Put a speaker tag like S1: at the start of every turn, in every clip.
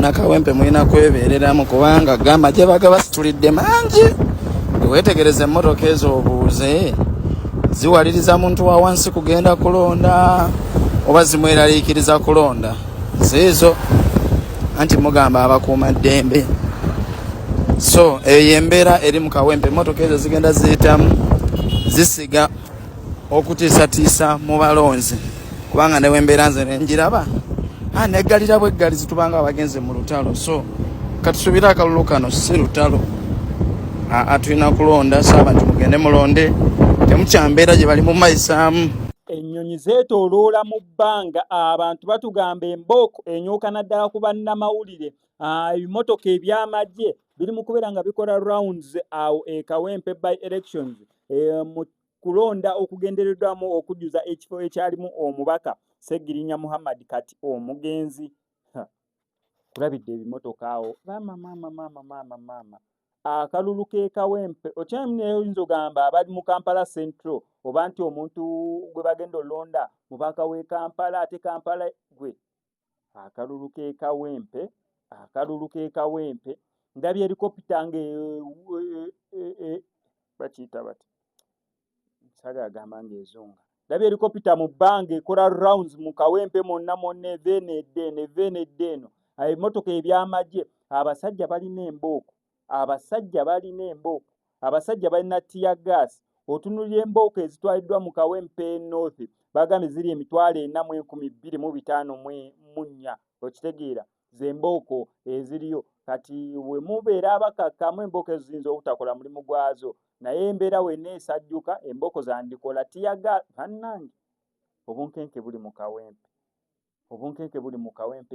S1: bannakawempe mulina kwebeereramu kubanga gamba gye bagabasitulidde mangi. Weetegereze emmotoka ezo obuuze ziwaliriza muntu wa wansi kugenda kulonda oba zimweraliikiriza kulonda ziizo anti mugamba abakuuma ddembe. So eyo embeera eri mu kawempe, emmotoka ezo zigenda ziyitamu zisiga okutiisatiisa mu balonzi kubanga newe embeera nze nenjiraba neggalira bweggali zitubanga abagenze mu lutalo. So katusubire akalulu kano si lutalo, tulina kulonda saabantu mugende mulonde, temukyambeera gye bali mu mayisaamu.
S2: Ennyonyi zeetooloola mu bbanga, abantu batugamba embooko enyooka naddala ku bannamawulire. Ebimotoka eby'amagye biri mu kubeera nga bikola rounds awo Kawempe by elections mu kulonda okugendereddwamu okujjuza ekifo ekyalimu omubaka Sseggirinya Muhammad kati omugenzi. Kulabidde ebimotoka awo maama. Akalulu k'e Kawempe okyalimu neyoyinza ogamba abali mu Kampala Central oba nti omuntu gwe bagenda olonda mubaka w'e Kampala ate Kampala gwe. Akalulu k'e Kawempe ndabye helikopita nga bakiyita bati saga agamba ng'ezunga. Ndabye helikopita mu bbanga ekola rounds mu Kawempe monna evene eno. Ebimotoka eby'amagye, abasajja balina embooko, abasajja balina tear gas. Otunulira embooko ezitwaliddwa mu Kawempe North bagambye ziri 42,254. Okitegeera ze mbooko eziriyo kati we mubeera abakakkamu embooko ezo ziyinza obutakola mulimu gwazo, naye embeera weneesajjuka embooko zandikola tear gas. Bannange obunkenke buli mu Kawempe.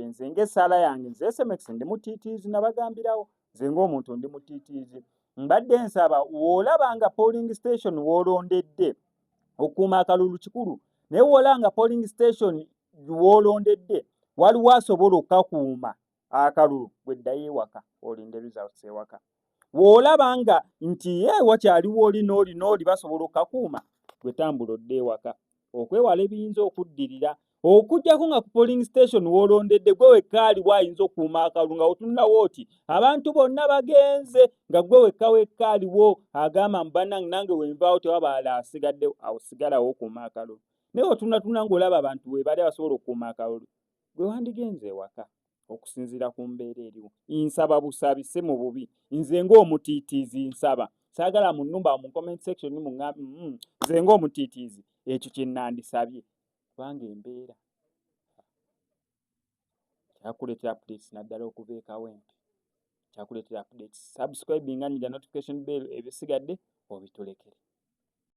S2: Nze ng'essaala yange nze SMX ndi mutiitiizi nabagambirawo, nze ng'omuntu ndi mutiitiizi. Mbadde nsaba w'olabanga polling station w'olondedde okukuuma akalulu kikulu, naye w'olanga polling station w'olondedde waliwo asobola okukakuuma akalulu gwe ddayo ewaka olinde results ewaka. W'olabanga nti wakyaliwo oli basobola okukakuuma gwe tambula odde ewaka okwewala ebiyinza okuddirira. Okujjako nga ku polling station w'olondedde gwe wekka aliwo ayinza okukuuma akalulu nga otunulawo oti abantu bonna bagenze nga gwe wekka aliwo agamba mbannange nange wenvaawo tewabaala asigaddewo, awo sigalawo okuuma akalulu. Naye otunatuna ng'olaba abantu we bali abasobola okukuuma akalulu gwe wandigenze ewaka okusinziira ku mbeera eriwo. Nsaba busabi si mu bubi, nze ng'omutiitiizi nsaba, saagala mu nnumba mu comment section nze ng'omutiitiizi ekyo kye nandisabye kubanga embeera kyakuleetera updates naddala okuva e Kawempe, kyakuleetera updates. Subscribinga nyiga notification bell ebisigadde obitulekere.